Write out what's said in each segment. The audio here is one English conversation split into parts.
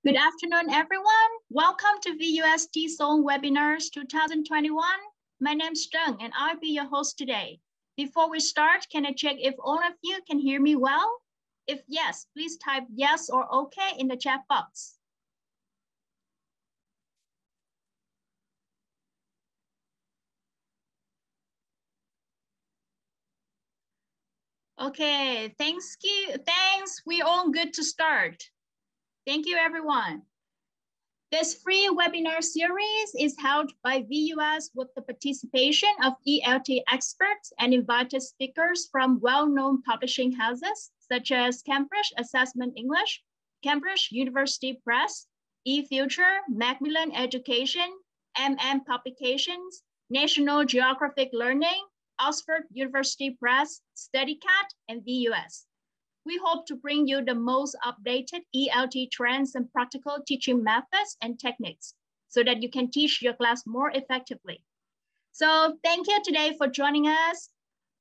Good afternoon, everyone. Welcome to VUS TESOL Webinars 2021. My name's Zheng, and I'll be your host today. Before we start, can I check if all of you can hear me well? If yes, please type yes or okay in the chat box. Okay, thanks. We're all good to start. Thank you, everyone. This free webinar series is held by VUS with the participation of ELT experts and invited speakers from well-known publishing houses such as Cambridge Assessment English, Cambridge University Press, eFuture, Macmillan Education, Publications, National Geographic Learning, Oxford University Press, StudyCat, and VUS. We hope to bring you the most updated ELT trends and practical teaching methods and techniques so that you can teach your class more effectively. So thank you today for joining us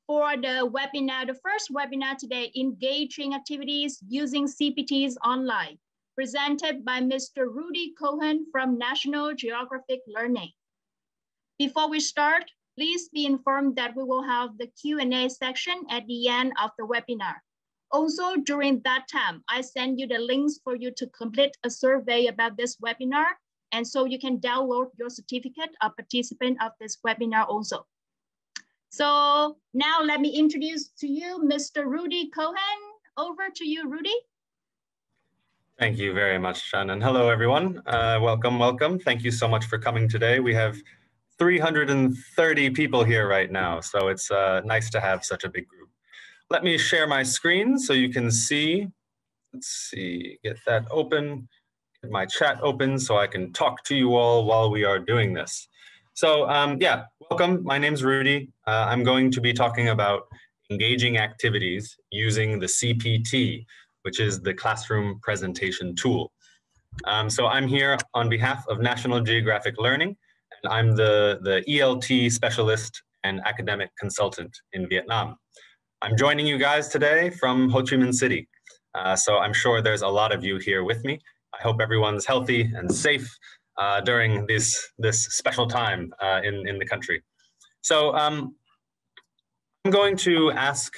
for the webinar, the first webinar today, Engaging Activities Using CPTs Online, presented by Mr. Rudi Cohen from National Geographic Learning. Before we start, please be informed that we will have the Q&A section at the end of the webinar. Also, during that time, I send you the links for you to complete a survey about this webinar, and so you can download your certificate of participant of this webinar also. So now let me introduce to you Mr. Rudi Cohen. Over to you, Rudi. Thank you very much, Shan, and hello, everyone. Welcome. Thank you so much for coming today. We have 330 people here right now, so it's nice to have such a big group. Let me share my screen so you can see. Let's see, get that open, get my chat open so I can talk to you all while we are doing this. So yeah, welcome. My name's Rudi. I'm going to be talking about engaging activities using the CPT, which is the classroom presentation tool. So I'm here on behalf of National Geographic Learning, and I'm the ELT specialist and academic consultant in Vietnam. I'm joining you guys today from Ho Chi Minh City. So I'm sure there's a lot of you here with me. I hope everyone's healthy and safe during this special time in the country. So I'm going to ask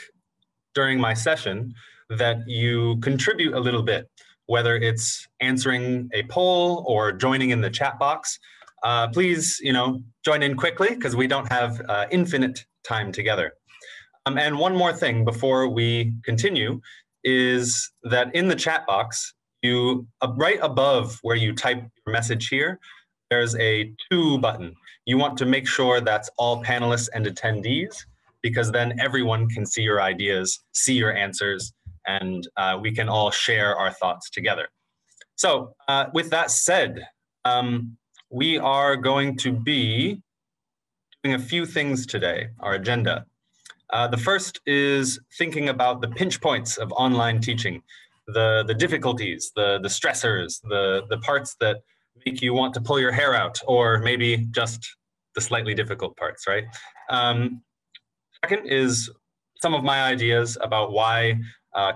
during my session that you contribute a little bit, whether it's answering a poll or joining in the chat box. Please, join in quickly because we don't have infinite time together. And one more thing before we continue is that in the chat box, right above where you type your message here, there's a to button. You want to make sure that's all panelists and attendees, because then everyone can see your ideas, see your answers, and we can all share our thoughts together. So with that said, we are going to be doing a few things today, our agenda. The first is thinking about the pinch points of online teaching, the difficulties, the stressors, the parts that make you want to pull your hair out, or maybe just the slightly difficult parts, right? Second is some of my ideas about why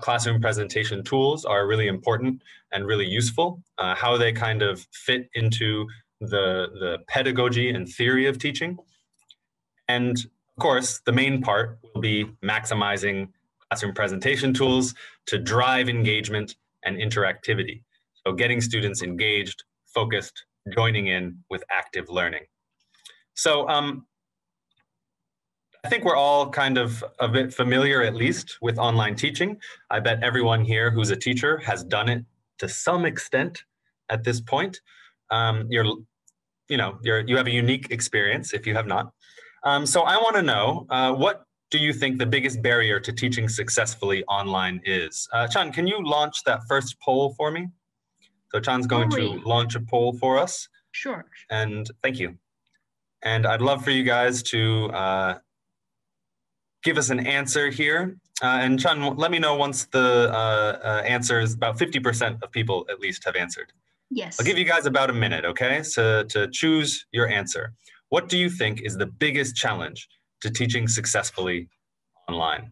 classroom presentation tools are really important and really useful, how they kind of fit into the pedagogy and theory of teaching. And of course, the main part will be maximizing classroom presentation tools to drive engagement and interactivity. So getting students engaged, focused, joining in with active learning. So I think we're all kind of a bit familiar, at least, with online teaching. I bet everyone here who's a teacher has done it to some extent at this point. You have a unique experience if you have not. So I want to know, what do you think the biggest barrier to teaching successfully online is? Chan, can you launch that first poll for me? So Chan's going to launch a poll for us. Sure. And thank you. And I'd love for you guys to give us an answer here. And Chan, let me know once the answer is about 50% of people at least have answered. Yes. I'll give you guys about a minute, okay, to choose your answer. What do you think is the biggest challenge to teaching successfully online?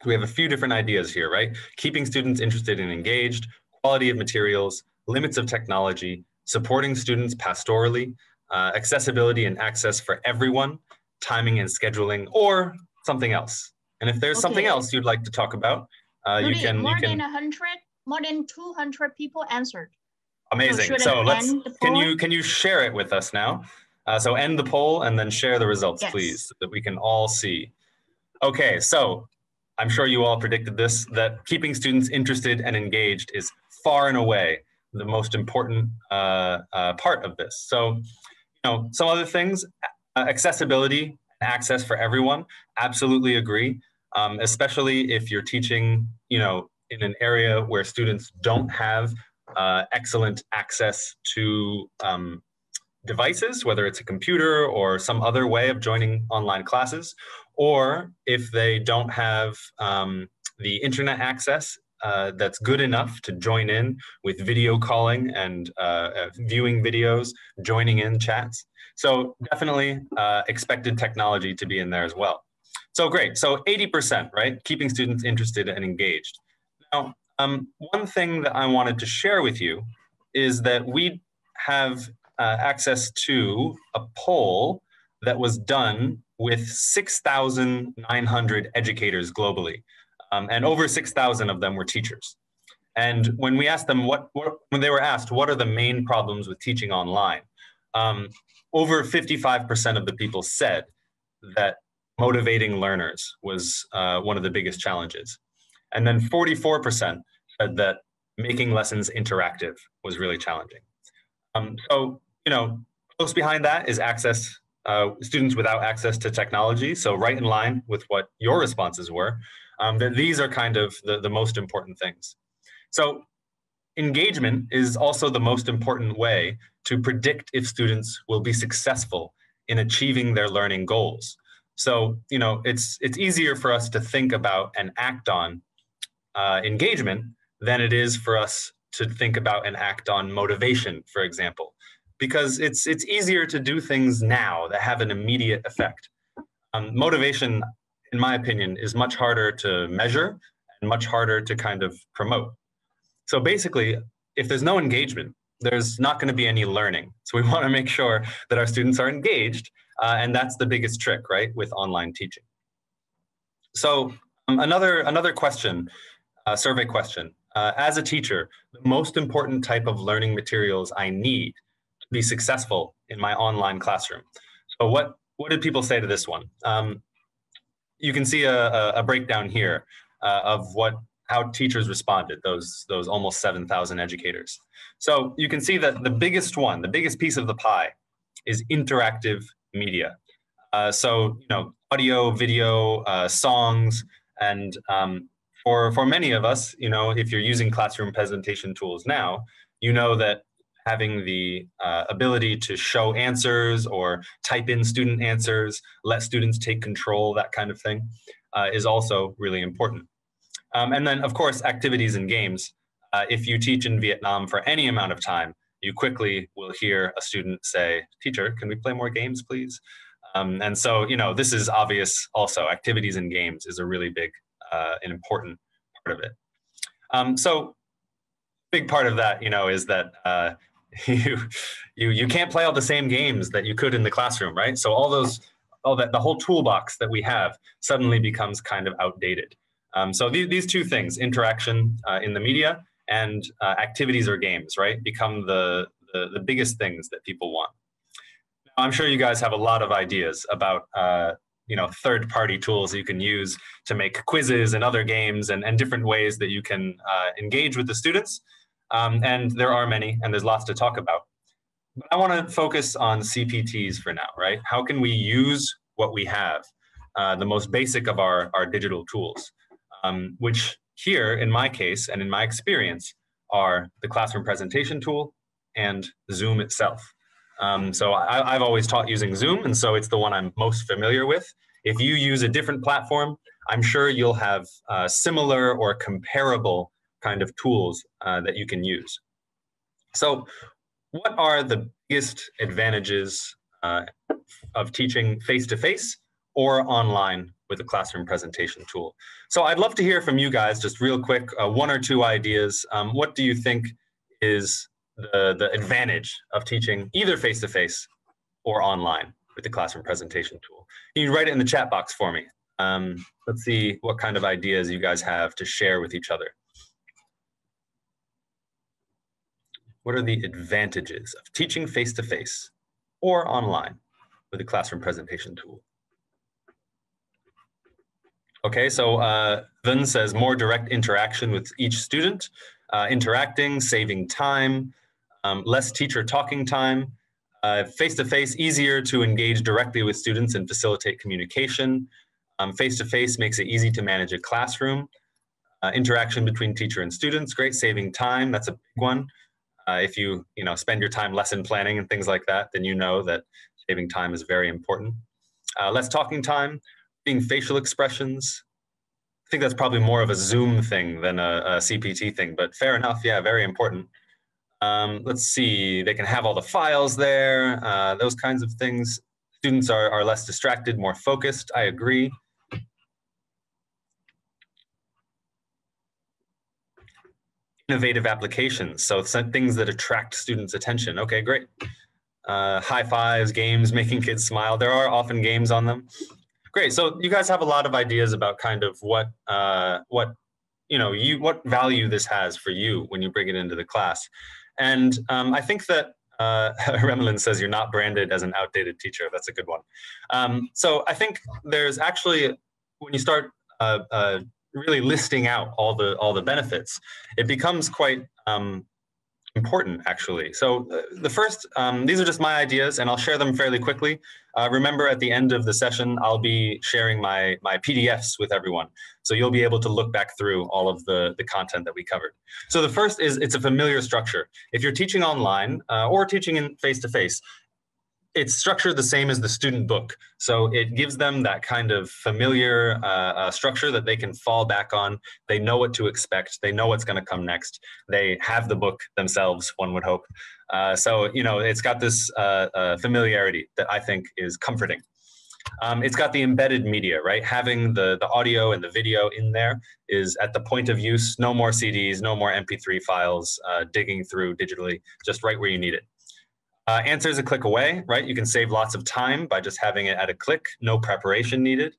We have a few different ideas here, right? Keeping students interested and engaged, quality of materials, limits of technology, supporting students pastorally, accessibility and access for everyone, timing and scheduling, or something else. And if there's something else you'd like to talk about, Rudi, you can. More than 200 people answered. Amazing. So can you share it with us now? So end the poll and then share the results, please, so that we can all see. Okay, so I'm sure you all predicted this, that keeping students interested and engaged is far and away the most important part of this. So, some other things, accessibility and access for everyone, absolutely agree, especially if you're teaching, in an area where students don't have excellent access to devices, whether it's a computer or some other way of joining online classes, or if they don't have the internet access that's good enough to join in with video calling and viewing videos, joining in chats. So definitely expected technology to be in there as well. So great. So 80%, right? Keeping students interested and engaged. Now, one thing that I wanted to share with you is that we have access to a poll that was done with 6,900 educators globally, and over 6,000 of them were teachers. And when we asked them when they were asked what are the main problems with teaching online, over 55% of the people said that motivating learners was one of the biggest challenges. And then 44% said that making lessons interactive was really challenging. So, close behind that is access, students without access to technology. So right in line with what your responses were, that these are kind of the most important things. So engagement is also the most important way to predict if students will be successful in achieving their learning goals. So, it's easier for us to think about and act on engagement than it is for us to think about and act on motivation, for example, because it's easier to do things now that have an immediate effect. Motivation, in my opinion, is much harder to measure and much harder to kind of promote. So basically, if there's no engagement, there's not going to be any learning. So we want to make sure that our students are engaged, and that's the biggest trick, right, with online teaching. So another question, survey question. As a teacher, the most important type of learning materials I need to be successful in my online classroom. So what did people say to this one? You can see a breakdown here of how teachers responded, those almost 7,000 educators. So you can see that the biggest piece of the pie is interactive media. So, audio, video, songs, and for many of us, if you're using classroom presentation tools now, that having the ability to show answers or type in student answers, let students take control, that kind of thing, is also really important. And then, of course, activities and games. If you teach in Vietnam for any amount of time, you quickly will hear a student say, "Teacher, can we play more games, please?" And so, this is obvious also. Activities and games is a really big and important part of it. So big part of that, is that you can't play all the same games that you could in the classroom, right? So the whole toolbox that we have suddenly becomes kind of outdated. So these two things, interaction in the media and activities or games, right, become the biggest things that people want. Now, I'm sure you guys have a lot of ideas about third-party tools you can use to make quizzes and other games and different ways that you can engage with the students. And there are many, and there's lots to talk about. But I want to focus on CPTs for now, right? How can we use what we have, the most basic of our digital tools, which here, in my case and in my experience, are the classroom presentation tool and Zoom itself. So I've always taught using Zoom, and so it's the one I'm most familiar with. If you use a different platform, I'm sure you'll have similar or comparable kind of tools that you can use. So what are the biggest advantages of teaching face-to-face or online with a classroom presentation tool. So I'd love to hear from you guys, just real quick, one or two ideas. What do you think is the advantage of teaching either face-to-face or online with the classroom presentation tool? Can you write it in the chat box for me? Let's see what kind of ideas you guys have to share with each other. What are the advantages of teaching face-to-face or online with a classroom presentation tool? Okay, so Vin says more direct interaction with each student, interacting, saving time, less teacher talking time, face-to-face, easier to engage directly with students and facilitate communication. Face-to-face makes it easy to manage a classroom. Interaction between teacher and students, great, saving time, that's a big one. If you spend your time lesson planning and things like that, then you know that saving time is very important. Less talking time, being facial expressions. I think that's probably more of a Zoom thing than a CPT thing, but fair enough, yeah, very important. Let's see, they can have all the files there, those kinds of things. Students are less distracted, more focused, I agree. Innovative applications, so things that attract students' attention. Okay, great. High fives, games, making kids smile. There are often games on them. Great. So you guys have a lot of ideas about kind of what value this has for you when you bring it into the class. And I think that Remelin says you're not branded as an outdated teacher. That's a good one. So I think there's actually, when you start really listing out all the benefits, it becomes quite important, actually. So the first, these are just my ideas, and I'll share them fairly quickly. Remember, at the end of the session, I'll be sharing my PDFs with everyone, so you'll be able to look back through all of the content that we covered. So the first is, it's a familiar structure. If you're teaching online or teaching in face-to-face, it's structured the same as the student book. So it gives them that kind of familiar structure that they can fall back on. They know what to expect. They know what's going to come next. They have the book themselves, one would hope. So, it's got this familiarity that I think is comforting. It's got the embedded media, right? Having the audio and the video in there is at the point of use. No more CDs, no more MP3 files digging through digitally, just right where you need it. Answers a click away, right? You can save lots of time by just having it at a click, no preparation needed.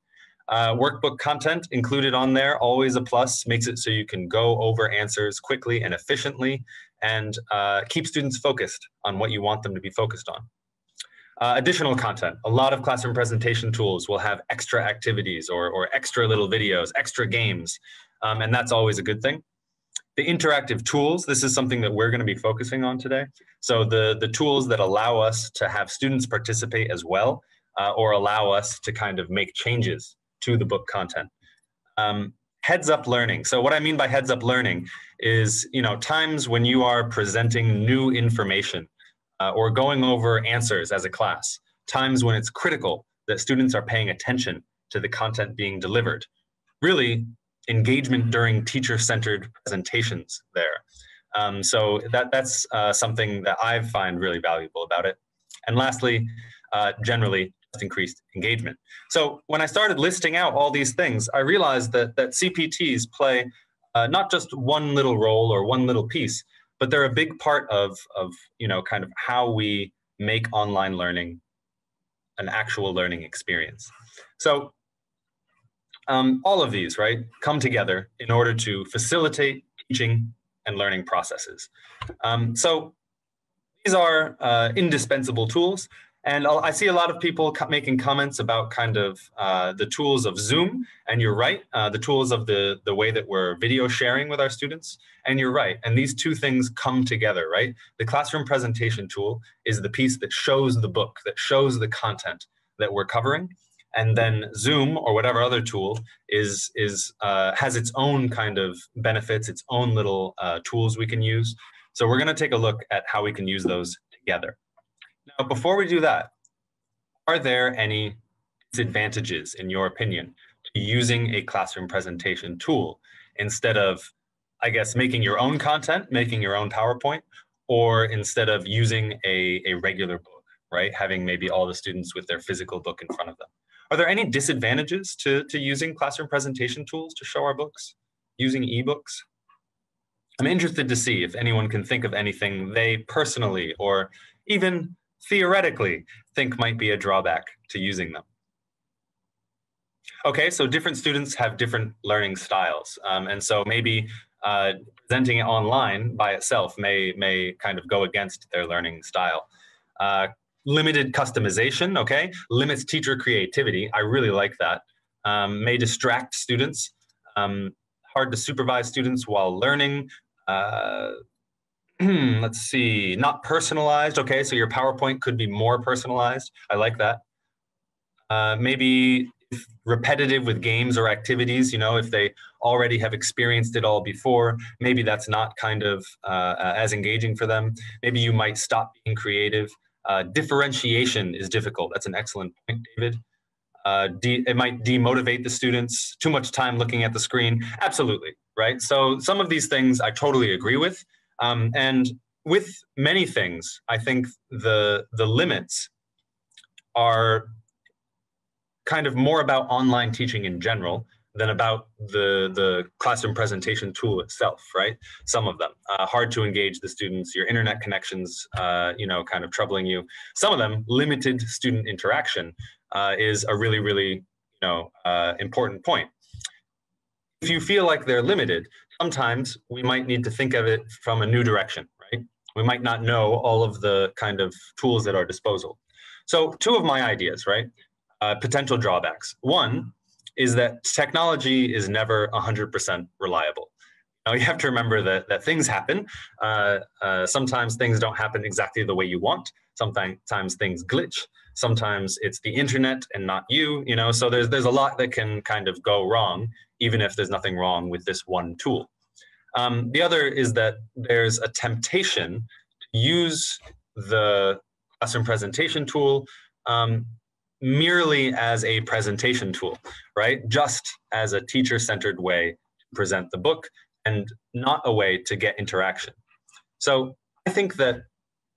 Workbook content included on there, always a plus, makes it so you can go over answers quickly and efficiently, and keep students focused on what you want them to be focused on. Additional content, a lot of classroom presentation tools will have extra activities or extra little videos, extra games, and that's always a good thing. The interactive tools, this is something that we're going to be focusing on today. So the tools that allow us to have students participate as well, or allow us to kind of make changes to the book content. Heads-up learning. So what I mean by heads-up learning is, times when you are presenting new information or going over answers as a class, times when it's critical that students are paying attention to the content being delivered. Really, engagement during teacher-centered presentations there. So that's something that I find really valuable about it. And lastly, generally, just increased engagement. So when I started listing out all these things, I realized that CPTs play not just one little role or one little piece, but they're a big part of kind of how we make online learning an actual learning experience. So all of these, right, come together in order to facilitate teaching and learning processes. So these are indispensable tools. And I see a lot of people making comments about kind of the tools of Zoom. And you're right, the tools of the way that we're video sharing with our students. And you're right. And these two things come together, right? The classroom presentation tool is the piece that shows the book, that shows the content that we're covering. And then Zoom or whatever other tool has its own kind of benefits, its own little tools we can use. So we're going to take a look at how we can use those together. Now, before we do that, are there any disadvantages, in your opinion, to using a classroom presentation tool instead of, I guess, making your own content, making your own PowerPoint, or instead of using a regular book, right? Having maybe all the students with their physical book in front of them. Are there any disadvantages to using classroom presentation tools to show our books, using ebooks? I'm interested to see if anyone can think of anything they personally or even theoretically think might be a drawback to using them. Okay, so different students have different learning styles. And so maybe presenting it online by itself may kind of go against their learning style. Limited customization, okay, limits teacher creativity. I really like that. May distract students. Hard to supervise students while learning. Let's see, not personalized. Okay, so your PowerPoint could be more personalized. I like that. Maybe repetitive with games or activities, you know, if they already have experienced it all before, maybe that's not kind of as engaging for them. Maybe you might stop being creative. Differentiation is difficult. That's an excellent point, David. It might demotivate the students. Too much time looking at the screen. Absolutely, right? So some of these things I totally agree with. And with many things, I think the limits are kind of more about online teaching in general than about the classroom presentation tool itself, right? Some of them, hard to engage the students, your internet connections, you know, kind of troubling you. Some of them, limited student interaction is a really, really, you know, important point. If you feel like they're limited, sometimes we might need to think of it from a new direction, right? We might not know all of the kind of tools at our disposal. So two of my ideas, right? Potential drawbacks. One is that technology is never 100% reliable. Now you have to remember that things happen. Sometimes things don't happen exactly the way you want. Sometimes things glitch. Sometimes it's the internet and not you. You know, so there's a lot that can kind of go wrong, even if there's nothing wrong with this one tool. The other is that there's a temptation to use the classroom presentation tool merely as a presentation tool, right? Just as a teacher-centered way to present the book and not a way to get interaction. So I think that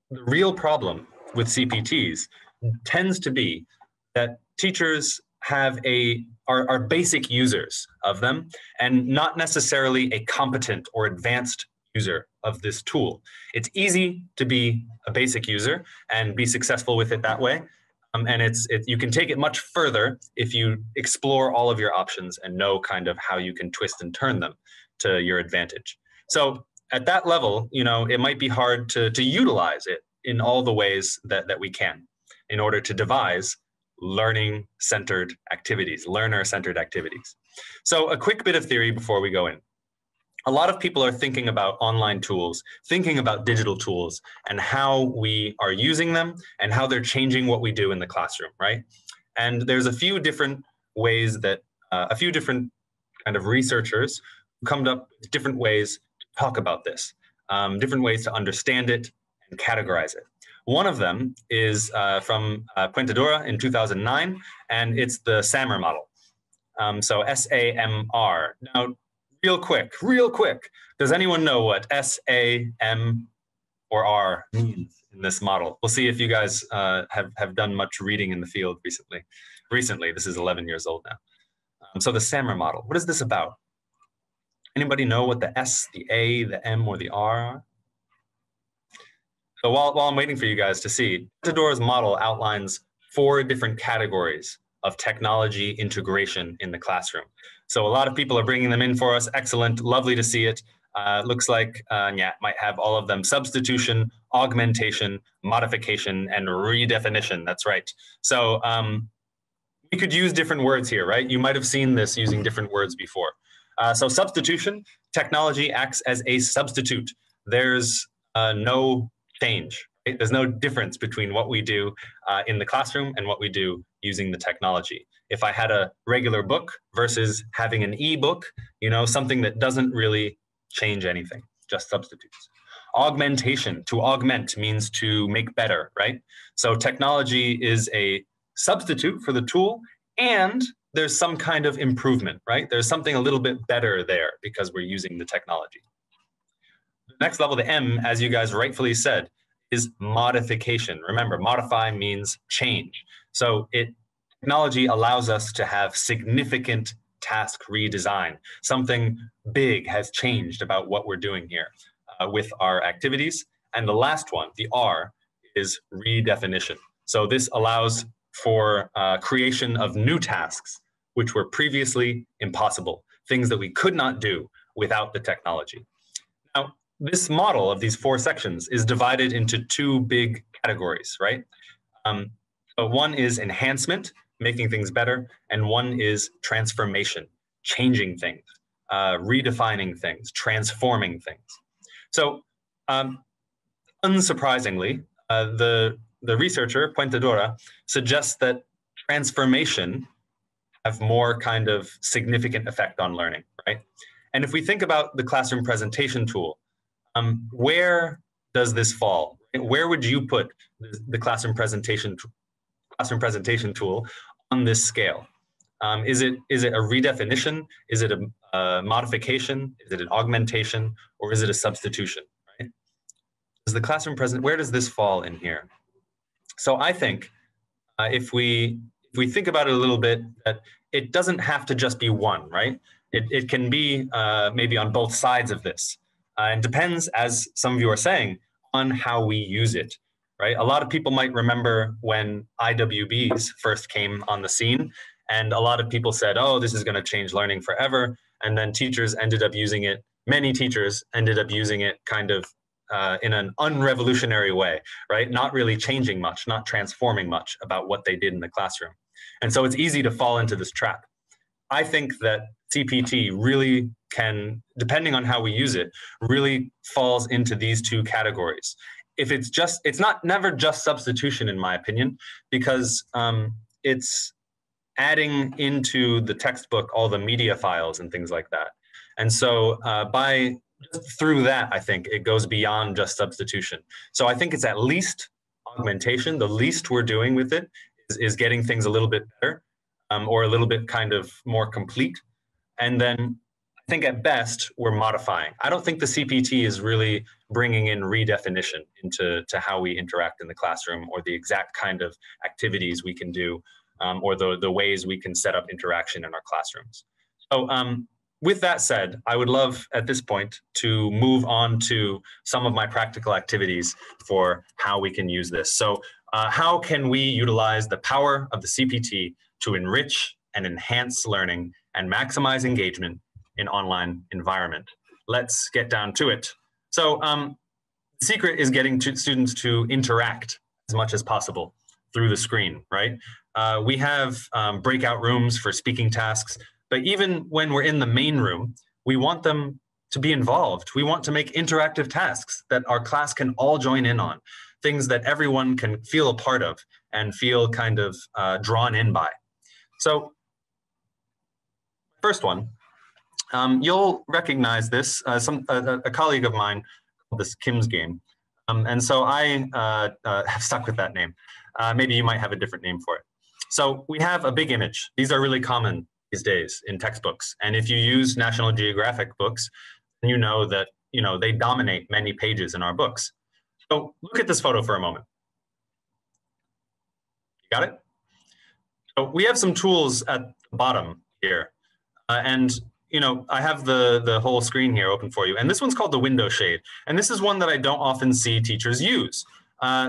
the real problem with CPTs tends to be that teachers are basic users of them and not necessarily a competent or advanced user of this tool. It's easy to be a basic user and be successful with it that way. And you can take it much further if you explore all of your options and know kind of how you can twist and turn them to your advantage. So at that level, you know, it might be hard to utilize it in all the ways that we can in order to devise learner-centered activities. So a quick bit of theory before we go in. A lot of people are thinking about online tools, thinking about digital tools and how we are using them and how they're changing what we do in the classroom, right? And there's a few different ways that, a few different kind of researchers come up with different ways to talk about this, different ways to understand it and categorize it. One of them is from Quintadora in 2009, and it's the SAMR model. So S-A-M-R. Now, real quick, does anyone know what S-A-M or R means in this model? We'll see if you guys have done much reading in the field recently. This is 11 years old now. So the SAMR model, what is this about? Anybody know what the S, the A, the M, or the R are? So while I'm waiting for you guys to see, Quintadora's model outlines 4 different categories of technology integration in the classroom. So a lot of people are bringing them in for us. Excellent, lovely to see it. Looks like Nyat might have all of them: substitution, augmentation, modification, and redefinition. That's right. So we could use different words here, right? You might have seen this using different words before. So substitution, technology acts as a substitute. There's no change, right? There's no difference between what we do in the classroom and what we do using the technology. If I had a regular book versus having an e-book, you know, something that doesn't really change anything, just substitutes. Augmentation, to augment means to make better, right? So technology is a substitute for the tool, and there's some kind of improvement, right? There's something a little bit better there because we're using the technology. The next level, the M, as you guys rightfully said, is modification. Remember, modify means change. So it Technology allows us to have significant task redesign. Something big has changed about what we're doing here with our activities. And the last one, the R, is redefinition. So this allows for creation of new tasks, which were previously impossible, things that we could not do without the technology. Now, this model of these 4 sections is divided into 2 big categories, right? One is enhancement, making things better, and one is transformation, changing things, redefining things, transforming things. So, unsurprisingly, the researcher, Puentadora, suggests that transformation have more kind of significant effect on learning, right? And if we think about the classroom presentation tool, where does this fall? Where would you put the classroom presentation tool on this scale? Is it a redefinition? Is it a modification? Is it an augmentation? Or is it a substitution? Right? Does the classroom where does this fall in here? So I think if we think about it a little bit, that it doesn't have to just be one, right? It can be maybe on both sides of this. And depends, as some of you are saying, on how we use it, right? A lot of people might remember when IWBs first came on the scene, and a lot of people said, oh, this is going to change learning forever. And then teachers ended up using it. Many teachers ended up using it kind of in an unrevolutionary way, right? Not really changing much, not transforming much about what they did in the classroom. And so it's easy to fall into this trap. I think that CPT really can, depending on how we use it, really falls into these 2 categories. If it's never just substitution, in my opinion, because it's adding into the textbook all the media files and things like that. And so through that, I think it goes beyond just substitution. So I think it's at least augmentation. The least we're doing with it is getting things a little bit better, or a little bit kind of more complete. And then I think at best we're modifying. I don't think the CPT is really bringing in redefinition into how we interact in the classroom, or the exact kind of activities we can do, or the ways we can set up interaction in our classrooms. So with that said, I would love at this point to move on to some of my practical activities for how we can use this. So how can we utilize the power of the CPT to enrich and enhance learning and maximize engagement in online environment? Let's get down to it. So the secret is getting students to interact as much as possible through the screen, right? We have breakout rooms for speaking tasks, but even when we're in the main room, we want them to be involved. We want to make interactive tasks that our class can all join in on, things that everyone can feel a part of and feel kind of drawn in by. So first one, you'll recognize this. A colleague of mine called this Kim's game. And so I have stuck with that name. Maybe you might have a different name for it. So we have a big image. These are really common these days in textbooks. And if you use National Geographic books, you know that they dominate many pages in our books. So look at this photo for a moment. You got it? So we have some tools at the bottom here. And I have the whole screen here open for you. And this one's called the window shade. And this is one that I don't often see teachers use.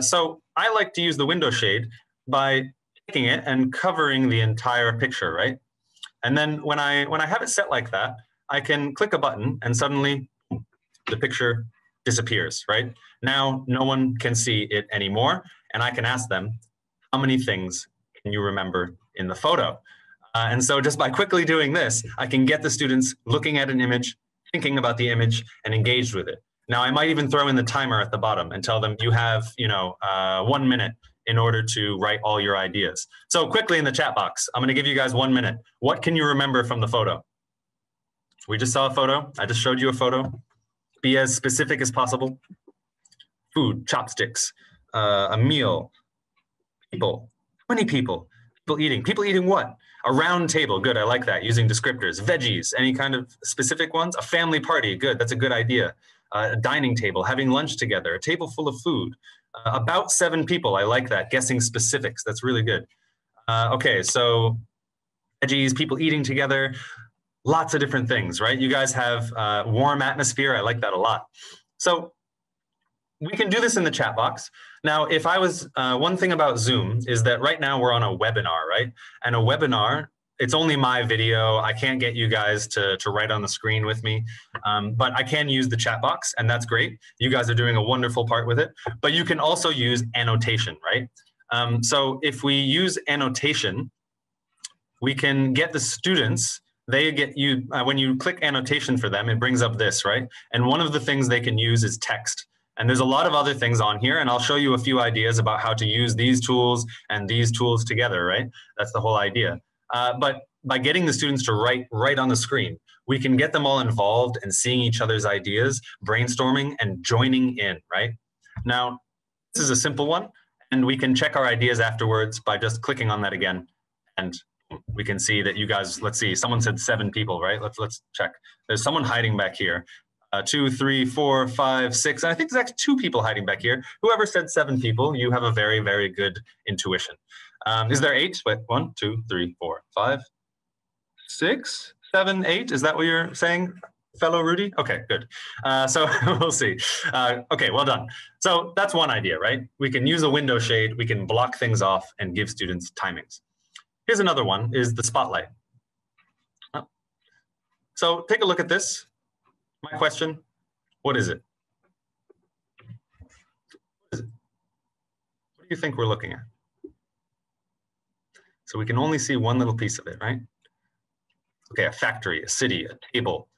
So I like to use the window shade by taking it and covering the entire picture, right? And then when I have it set like that, I can click a button and suddenly the picture disappears, right? Now no one can see it anymore. And I can ask them, how many things can you remember in the photo? And so just by quickly doing this, I can get the students looking at an image, thinking about the image, and engaged with it. Now, I might even throw in the timer at the bottom and tell them you have, 1 minute in order to write all your ideas. So quickly in the chat box, I'm going to give you guys 1 minute. What can you remember from the photo? We just saw a photo. I just showed you a photo. Be as specific as possible. Food, chopsticks, a meal, people, 20 people, people eating. People eating what? A round table, good, I like that, using descriptors. Veggies, any kind of specific ones? A family party, good, that's a good idea. A dining table, having lunch together, a table full of food. About 7 people, I like that, guessing specifics, that's really good. Okay, so veggies, people eating together, lots of different things, right? You guys have warm atmosphere. I like that a lot. So we can do this in the chat box. Now, if I was, one thing about Zoom is that right now we're on a webinar, right? And a webinar, it's only my video. I can't get you guys to write on the screen with me, but I can use the chat box, and that's great. You guys are doing a wonderful part with it, but you can also use annotation, right? So if we use annotation, we can get the students, they get you, when you click annotation for them, it brings up this, right? And one of the things they can use is text. And there's a lot of other things on here, and I'll show you a few ideas about how to use these tools and these tools together, right? That's the whole idea. But by getting the students to write right on the screen, we can get them all involved and seeing each other's ideas, brainstorming and joining in, right? Now, this is a simple one, and we can check our ideas afterwards by just clicking on that again. And we can see that you guys, let's see, someone said 7 people, right? Let's check. There's someone hiding back here. 2, 3, 4, 5, 6. And I think there's actually 2 people hiding back here. Whoever said 7 people, you have a very, very good intuition. Is there 8? Wait, 1, 2, 3, 4, 5, 6, 7, 8. Is that what you're saying, fellow Rudi? Okay, good. So we'll see. Okay, well done. So that's one idea, right? We can use a window shade. We can block things off and give students timings. Here's another one, is the spotlight. So take a look at this. My question, what is it? What do you think we're looking at? So we can only see one little piece of it, right? Okay, a factory, a city, a table,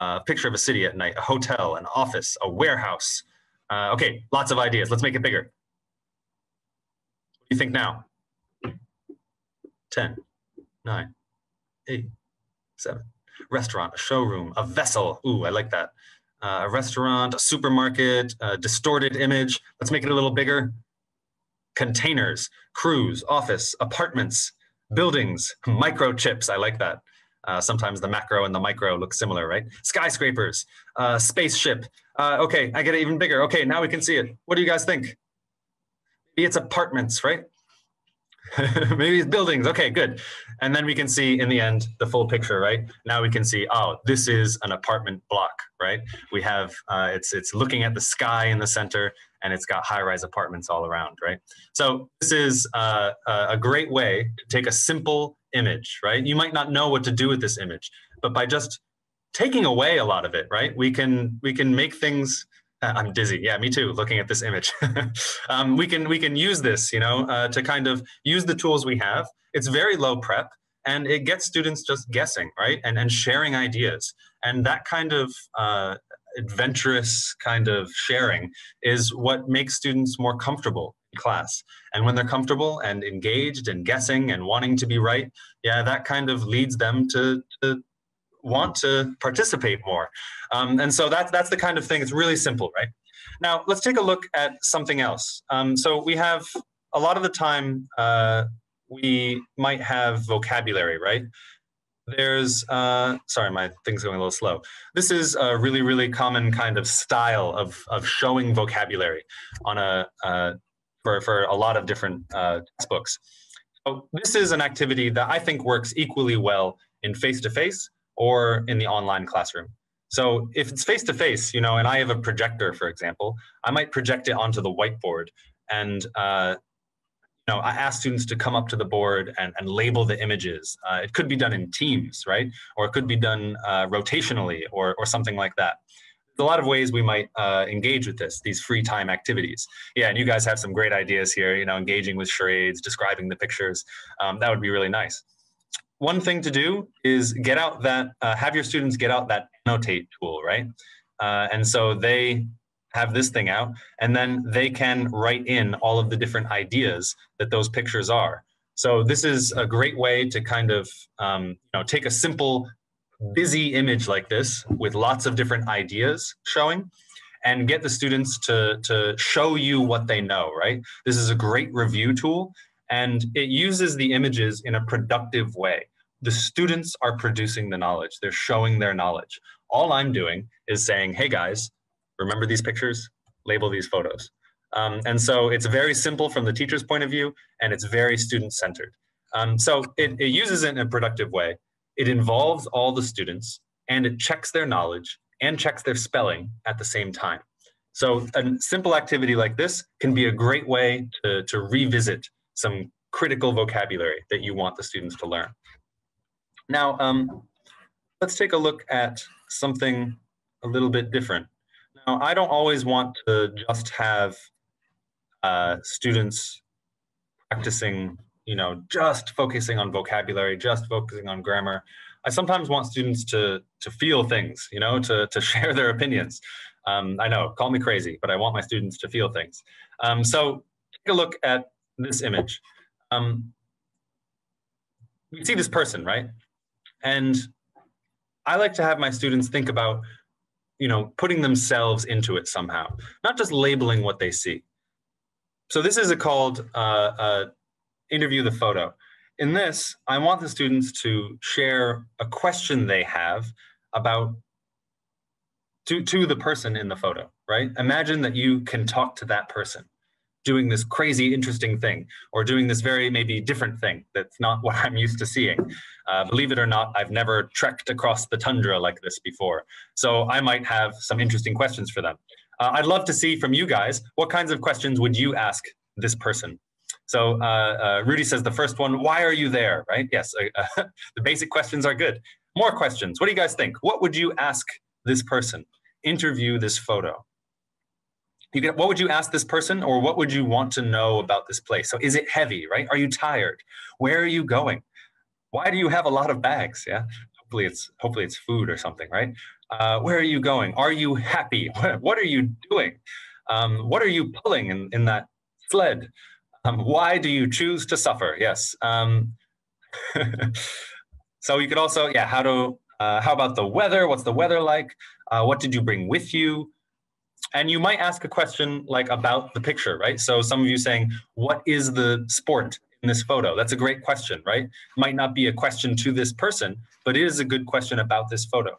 a picture of a city at night, a hotel, an office, a warehouse. Okay, lots of ideas. Let's make it bigger. What do you think now? 10, 9, 8, 7. Restaurant, a showroom, a vessel. Ooh, I like that. A restaurant, a supermarket, a distorted image. Let's make it a little bigger. Containers, crews, office, apartments, buildings, microchips. I like that. Sometimes the macro and the micro look similar, right? Skyscrapers, spaceship. Okay, I get it even bigger. Okay, now we can see it. What do you guys think? Maybe it's apartments, right? Maybe it's buildings. Okay, good. And then we can see in the end the full picture, right? Now we can see, oh, this is an apartment block, right? We have, it's looking at the sky in the center, and it's got high-rise apartments all around, right? So this is a great way to take a simple image, right? You might not know what to do with this image, but by just taking away a lot of it, right? We can make things. I'm dizzy. Yeah, me too, looking at this image. We can use this, you know, to kind of use the tools we have. It's very low prep, and it gets students just guessing, right? And sharing ideas. And that kind of adventurous kind of sharing is what makes students more comfortable in class. And when they're comfortable and engaged and guessing and wanting to be right, yeah, that kind of leads them to want to participate more. And so that's the kind of thing. It's really simple, right? Now, let's take a look at something else. So we have, a lot of the time, we might have vocabulary, right? There's, sorry, my thing's going a little slow. This is a really, really common kind of style of showing vocabulary on for a lot of different textbooks. So this is an activity that I think works equally well in face-to-face or in the online classroom. So if it's face-to-face, you know, and I have a projector, for example, I might project it onto the whiteboard, and you know, I ask students to come up to the board and label the images. It could be done in teams, right? Or it could be done rotationally or something like that. There's a lot of ways we might engage with these free time activities. Yeah, and you guys have some great ideas here, you know, engaging with charades, describing the pictures. That would be really nice. One thing to do is get out that, have your students get out that annotate tool, right? And so they have this thing out, and then they can write in all of the different ideas that those pictures are. So this is a great way to kind of, you know, take a simple, busy image like this with lots of different ideas showing, and get the students to show you what they know, right? This is a great review tool, and it uses the images in a productive way. The students are producing the knowledge. They're showing their knowledge. All I'm doing is saying, hey guys, remember these pictures? Label these photos. And so it's very simple from the teacher's point of view, and it's very student-centered. So it uses it in a productive way. It involves all the students, and it checks their knowledge and checks their spelling at the same time. So a simple activity like this can be a great way to revisit some critical vocabulary that you want the students to learn. Now, let's take a look at something a little bit different. Now, I don't always want to just have students practicing, just focusing on vocabulary, just focusing on grammar. I sometimes want students to feel things, to share their opinions. I know, call me crazy, but I want my students to feel things. So take a look at this image. We see this person, right? And I like to have my students think about, putting themselves into it somehow, not just labeling what they see. So this is called interview the photo. In this, I want the students to share a question they have about to the person in the photo, right? Imagine that you can talk to that person doing this crazy, interesting thing, or doing this very maybe different thing that's not what I'm used to seeing. Believe it or not, I've never trekked across the tundra like this before. So I might have some interesting questions for them. I'd love to see from you guys, what kinds of questions would you ask this person? So Rudi says the first one, why are you there, right? Yes, the basic questions are good. More questions, what do you guys think? What would you ask this person? Interview this photo. What would you ask this person, or what would you want to know about this place? So is it heavy, right? Are you tired? Where are you going? Why do you have a lot of bags? Yeah, hopefully it's food or something, right? Where are you going? Are you happy? What are you doing? What are you pulling in that sled? Why do you choose to suffer? Yes. So you could also, how about the weather? What's the weather like? What did you bring with you? And you might ask a question like about the picture, right? So some of you saying, what is the sport in this photo? That's a great question, right? Might not be a question to this person, but it is a good question about this photo.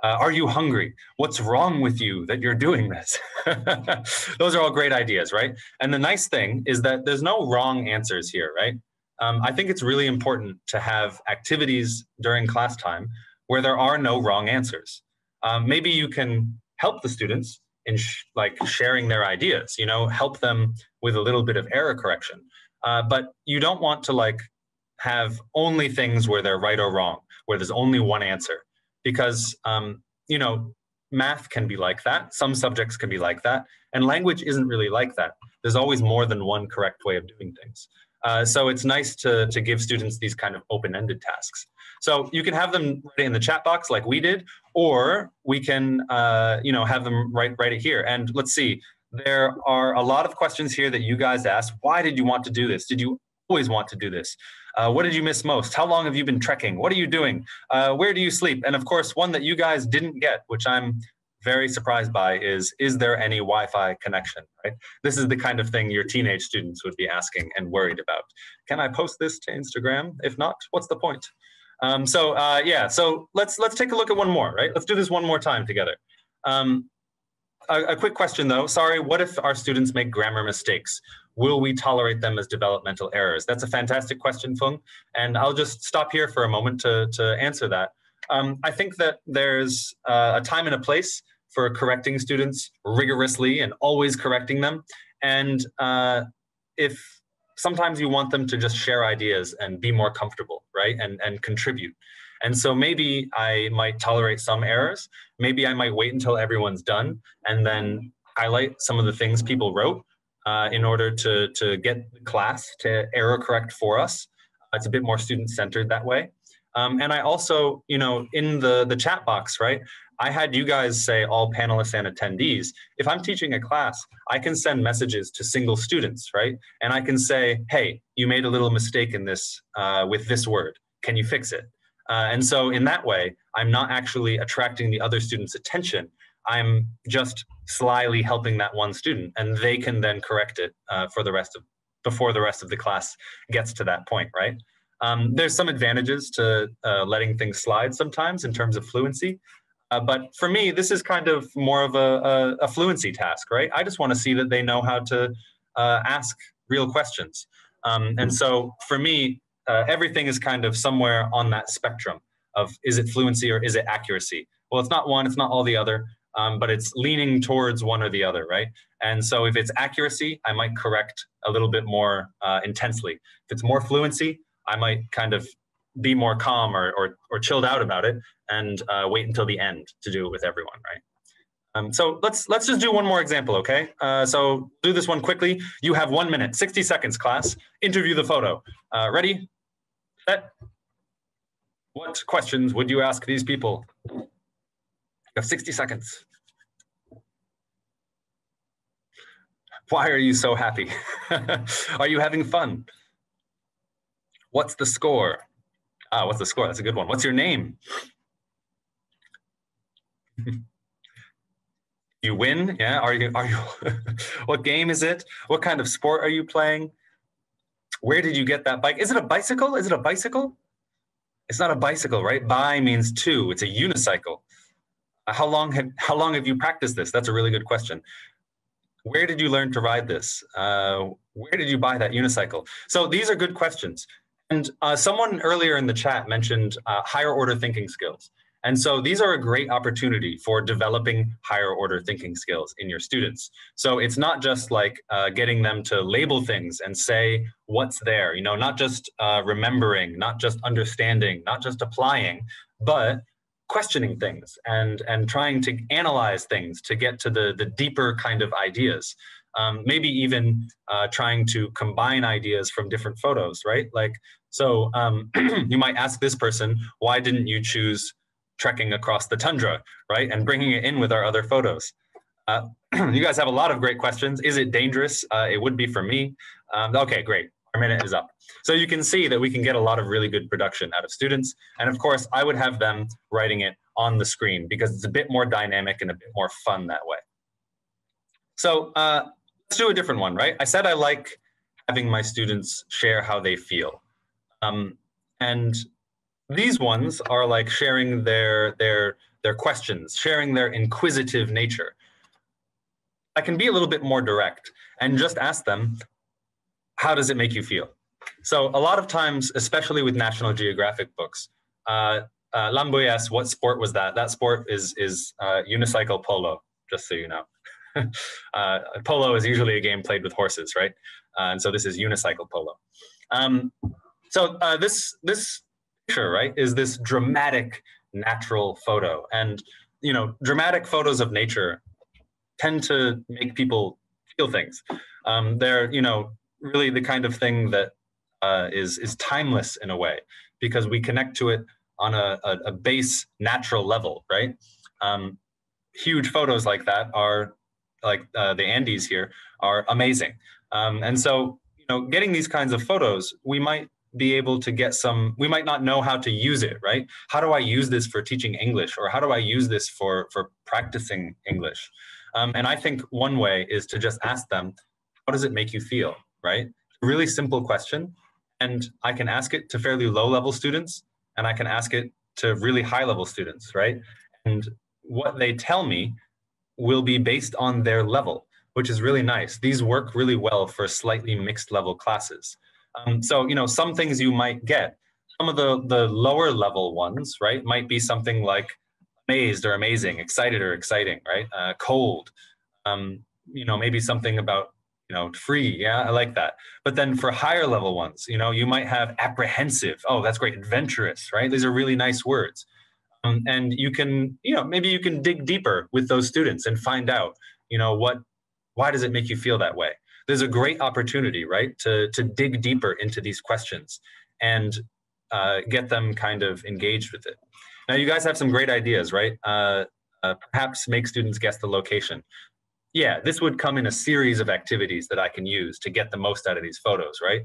Are you hungry? What's wrong with you that you're doing this? Those are all great ideas, right? And the nice thing is that there's no wrong answers here, right? I think it's really important to have activities during class time where there are no wrong answers. Maybe you can help the students in sharing their ideas, help them with a little bit of error correction. But you don't want to have only things where they're right or wrong, where there's only one answer. Because, math can be like that. Some subjects can be like that. And language isn't really like that. There's always more than one correct way of doing things. So it's nice to give students these kind of open-ended tasks. So you can have them write it in the chat box like we did, or we can, have them write it here. And let's see, there are a lot of questions here that you guys asked. Why did you want to do this? Did you always want to do this? What did you miss most? How long have you been trekking? What are you doing? Where do you sleep? And of course, one that you guys didn't get, which I'm very surprised by, is there any Wi-Fi connection, right? This is the kind of thing your teenage students would be asking and worried about. Can I post this to Instagram? If not, what's the point? So let's take a look at one more, right? Let's do this one more time together. A quick question though, sorry, what if our students make grammar mistakes? Will we tolerate them as developmental errors? That's a fantastic question, Fung, and I'll just stop here for a moment to answer that. I think that there's a time and a place for correcting students rigorously and always correcting them. And if sometimes you want them to just share ideas and be more comfortable, right? And contribute. And so maybe I might tolerate some errors. Maybe I might wait until everyone's done and then highlight some of the things people wrote in order to get the class to error correct for us. It's a bit more student-centered that way. And I also, in the chat box, right, I had you guys say all panelists and attendees. If I'm teaching a class, I can send messages to single students, right? And I can say, hey, you made a little mistake in this with this word. Can you fix it? And so in that way, I'm not actually attracting the other student's attention. I'm just slyly helping that one student, and they can then correct it before the rest of the class gets to that point, right? There's some advantages to letting things slide sometimes in terms of fluency. But for me, this is kind of more of a fluency task, right? I just want to see that they know how to ask real questions. And so for me, everything is kind of somewhere on that spectrum of, is it fluency or is it accuracy? Well, it's not one, it's not all the other, but it's leaning towards one or the other, right? And so if it's accuracy, I might correct a little bit more intensely. If it's more fluency, I might kind of be more calm or chilled out about it and wait until the end to do it with everyone, right? So let's just do one more example, okay? So do this one quickly. You have 1 minute, 60 seconds, class. Interview the photo. Ready, set. What questions would you ask these people? You have 60 seconds. Why are you so happy? Are you having fun? What's the score? What's the score? That's a good one. What's your name? You win? Yeah. Are you? What game is it? What kind of sport are you playing? Where did you get that bike? Is it a bicycle? Is it a bicycle? It's not a bicycle, right? Bi means two. It's a unicycle. How long have you practiced this? That's a really good question. Where did you learn to ride this? Where did you buy that unicycle? So these are good questions. And someone earlier in the chat mentioned higher order thinking skills. And so these are a great opportunity for developing higher order thinking skills in your students. So it's not just like getting them to label things and say what's there, you know, not just remembering, not just understanding, not just applying, but questioning things and trying to analyze things to get to the deeper kind of ideas. Maybe even trying to combine ideas from different photos, right? Like, so you might ask this person, why didn't you choose trekking across the tundra, right? And bringing it in with our other photos. You guys have a lot of great questions. Is it dangerous? It would be for me. Okay, great. Our minute is up. So you can see that we can get a lot of really good production out of students. And of course, I would have them writing it on the screen because it's a bit more dynamic and a bit more fun that way. So let's do a different one, right? I said I like having my students share how they feel. And these ones are like sharing their questions, sharing their inquisitive nature. I can be a little bit more direct and just ask them, how does it make you feel? So a lot of times, especially with National Geographic books, Lamboyas, what sport was that? That sport is unicycle polo, just so you know. Polo is usually a game played with horses, right? And so this is unicycle polo. So this picture, right, is this dramatic natural photo. And, you know, dramatic photos of nature tend to make people feel things. They're, you know, really the kind of thing that is timeless in a way, because we connect to it on a base natural level, right? Huge photos like that are, like the Andes here, are amazing. And so, you know, getting these kinds of photos, we might be able to get some, we might not know how to use it, right? How do I use this for teaching English? Or how do I use this for practicing English? And I think one way is to just ask them, how does it make you feel, right? Really simple question. And I can ask it to fairly low-level students, and I can ask it to really high-level students, right? And what they tell me will be based on their level, which is really nice. These work really well for slightly mixed level classes. So, you know, some things you might get, some of the lower level ones, right, might be something like amazed or amazing, excited or exciting, right? Cold, you know, maybe something about, you know, free. Yeah, I like that. But then for higher level ones, you know, you might have apprehensive. Oh, that's great. Adventurous, right? These are really nice words. And you can, you know, maybe you can dig deeper with those students and find out, you know, why does it make you feel that way? There's a great opportunity, right, to dig deeper into these questions and get them kind of engaged with it. Now, you guys have some great ideas, right? Perhaps make students guess the location. Yeah, this would come in a series of activities that I can use to get the most out of these photos, right?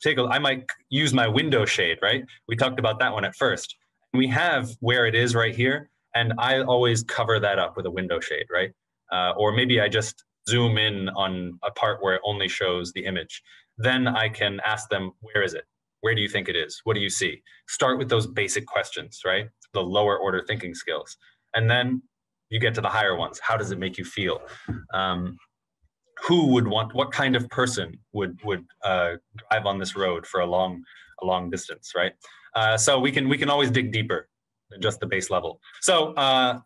I might use my window shade, right? We talked about that one at first. We have where it is right here, and I always cover that up with a window shade, right? Or maybe I just zoom in on a part where it only shows the image. Then I can ask them, where is it? Where do you think it is? What do you see? Start with those basic questions, right? The lower order thinking skills. And then you get to the higher ones. How does it make you feel? Who would want, what kind of person would drive on this road for a long a long distance, right? So we can always dig deeper than just the base level. So how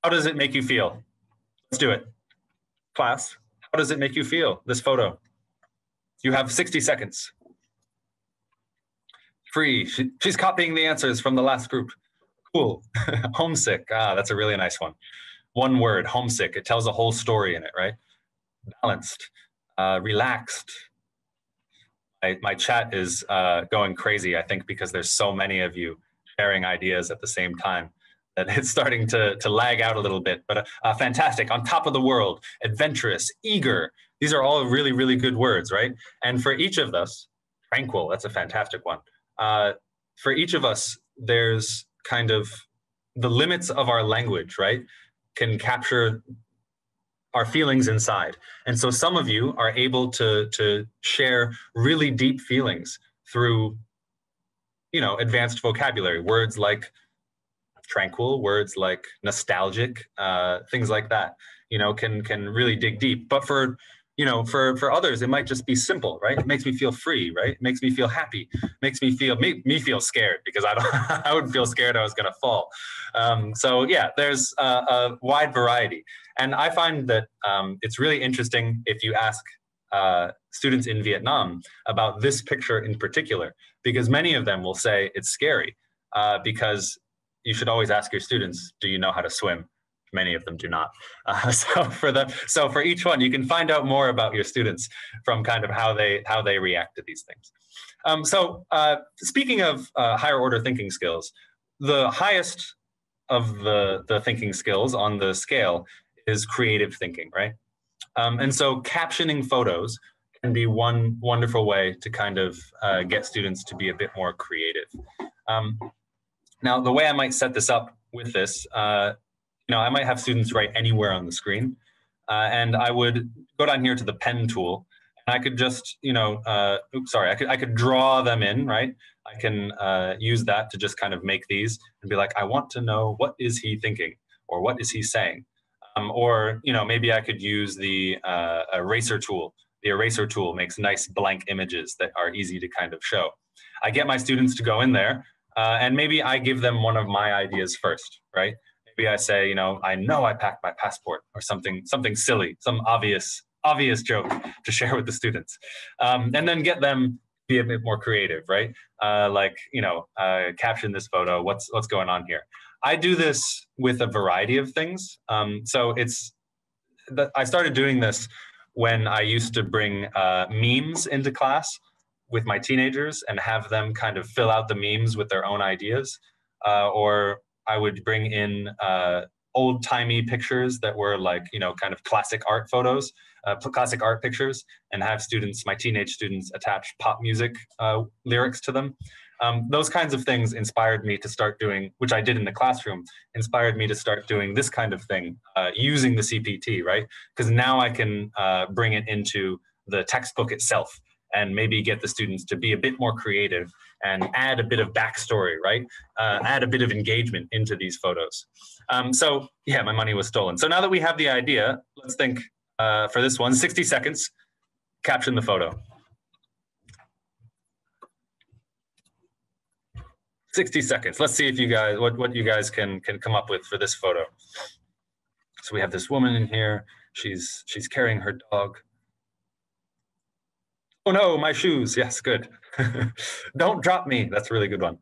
does it make you feel? Let's do it. Class, how does it make you feel, this photo? You have 60 seconds. Free. She's copying the answers from the last group. Cool. Homesick. Ah, that's a really nice one. One word, homesick. It tells a whole story in it, right? Balanced. Relaxed. My chat is going crazy, I think, because there's so many of you sharing ideas at the same time that it's starting to lag out a little bit. But fantastic. On top of the world. Adventurous. Eager. These are all really, really good words, right? And for each of us, tranquil. That's a fantastic one. For each of us, there's kind of the limits of our language, right? Can capture our feelings inside. And so some of you are able to share really deep feelings through, advanced vocabulary, words like tranquil, words like nostalgic, things like that, can really dig deep. But for others, it might just be simple, right? It makes me feel free, right? It makes me feel happy, makes me feel scared, because I would feel scared I was going to fall. So yeah, there's a wide variety. And I find that it's really interesting if you ask students in Vietnam about this picture in particular, because many of them will say it's scary, because you should always ask your students, do you know how to swim? Many of them do not. So for each one, you can find out more about your students from kind of how they react to these things. Speaking of higher order thinking skills, the highest of the thinking skills on the scale is creative thinking, right? And so captioning photos can be one wonderful way to kind of get students to be a bit more creative. Now, the way I might set this up with this, I might have students write anywhere on the screen, and I would go down here to the pen tool, and I could just, I could draw them in, right? I can use that to just kind of make these and be like, I want to know, what is he thinking, or what is he saying? Or maybe I could use the eraser tool. The eraser tool makes nice blank images that are easy to kind of show. I get my students to go in there, and maybe I give them one of my ideas first, right? Maybe I say, I know I packed my passport, or something silly, some obvious joke to share with the students, and then get them be a bit more creative, right? Caption this photo. What's going on here? I do this with a variety of things. I started doing this when I used to bring memes into class with my teenagers and have them kind of fill out the memes with their own ideas, or I would bring in old-timey pictures that were like, kind of classic art photos, classic art pictures, and have my teenage students attach pop music lyrics to them. Those kinds of things inspired me to start doing, which I did in the classroom, inspired me to start doing this kind of thing using the CPT, right? Because now I can bring it into the textbook itself and maybe get the students to be a bit more creative and add a bit of backstory, right? Add a bit of engagement into these photos. So yeah, my money was stolen. So now that we have the idea, let's think for this one, 60 seconds, caption the photo. 60 seconds. Let's see if you guys, what you guys can come up with for this photo. So we have this woman in here. She's carrying her dog. Oh no, my shoes. Yes, good. Don't drop me. That's a really good one.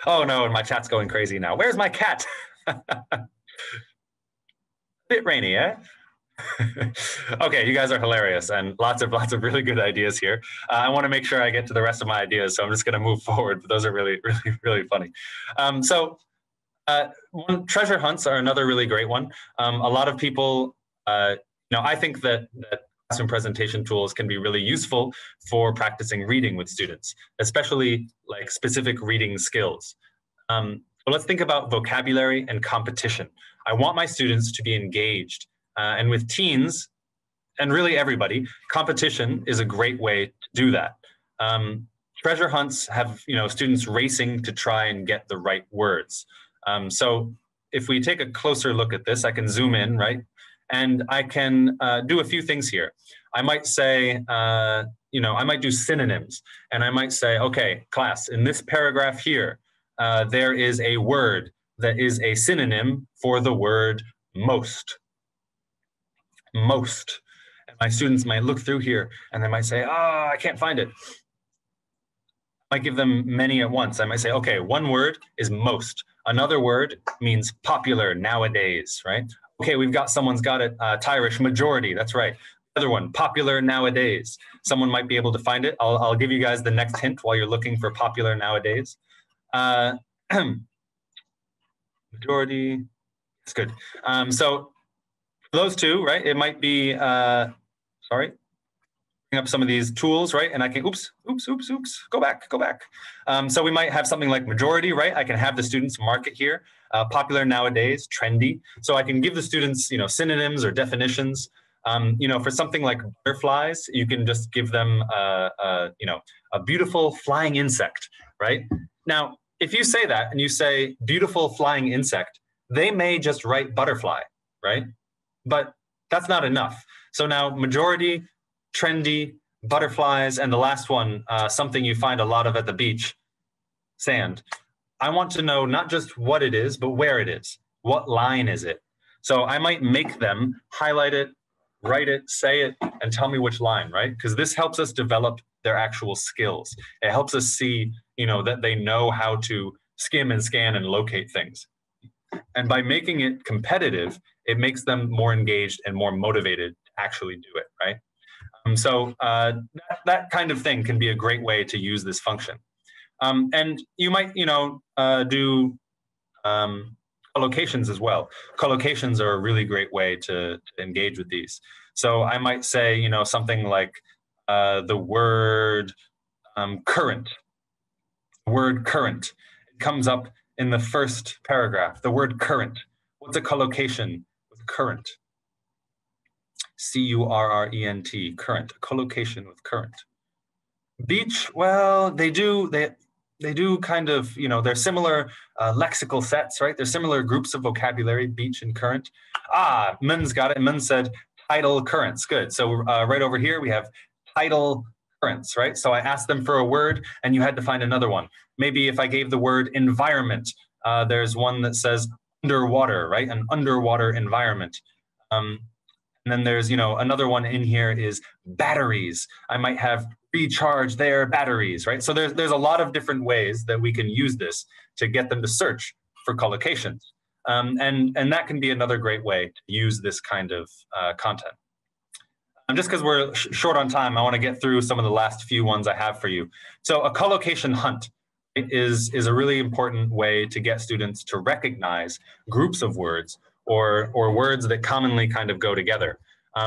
Oh no, and my chat's going crazy now. Where's my cat? Bit rainy, eh? Okay, you guys are hilarious and lots of really good ideas here. I want to make sure I get to the rest of my ideas, so I'm just going to move forward. But those are really funny. Treasure hunts are another really great one. A lot of people, I think that classroom presentation tools can be really useful for practicing reading with students, especially like specific reading skills. But let's think about vocabulary and competition. I want my students to be engaged. And with teens, and really everybody, competition is a great way to do that. Treasure hunts have students racing to try and get the right words. So if we take a closer look at this, I can zoom in, right? And I can do a few things here. I might say, I might do synonyms, and I might say, okay, class, in this paragraph here, there is a word that is a synonym for the word most. Most. And my students might look through here and they might say, oh, I can't find it. I might give them many at once. I might say, okay, one word is most. Another word means popular nowadays, right? Okay, we've got, someone's got it, Tyrish, majority, that's right. Other one, popular nowadays. Someone might be able to find it. I'll give you guys the next hint while you're looking for popular nowadays. Majority, that's good. So those two, right? It might be, sorry, bring up some of these tools, right? And I can, oops, go back. So we might have something like majority, right? I can have the students mark it here. Popular nowadays, trendy. So I can give the students, synonyms or definitions. For something like butterflies, you can just give them, a beautiful flying insect, right? Now, if you say that and you say beautiful flying insect, they may just write butterfly, right? But that's not enough. So now majority, trendy, butterflies, and the last one, something you find a lot of at the beach, sand. I want to know not just what it is, but where it is. What line is it? So I might make them highlight it, write it, say it, and tell me which line, right? Because this helps us develop their actual skills. It helps us see, that they know how to skim and scan and locate things. And by making it competitive, it makes them more engaged and more motivated to actually do it, right? So that kind of thing can be a great way to use this function. And you might, do collocations as well. Collocations are a really great way to engage with these. So I might say, something like the word current. The word current. It comes up in the first paragraph. The word current. What's a collocation with current? C-U-R-R-E-N-T, current. A collocation with current. Beach, well, they do kind of, they're similar lexical sets, right? They're similar groups of vocabulary, beach and current. Min's got it. Min said tidal currents. Good. So right over here, we have tidal currents, right? So I asked them for a word and you had to find another one. Maybe if I gave the word environment, there's one that says underwater, right? An underwater environment. And then there's, another one in here is batteries. I might have recharge their batteries, right? So there's a lot of different ways that we can use this to get them to search for collocations. And that can be another great way to use this kind of content. Just because we're short on time, I want to get through some of the last few ones I have for you. So a collocation hunt is a really important way to get students to recognize groups of words or words that commonly kind of go together.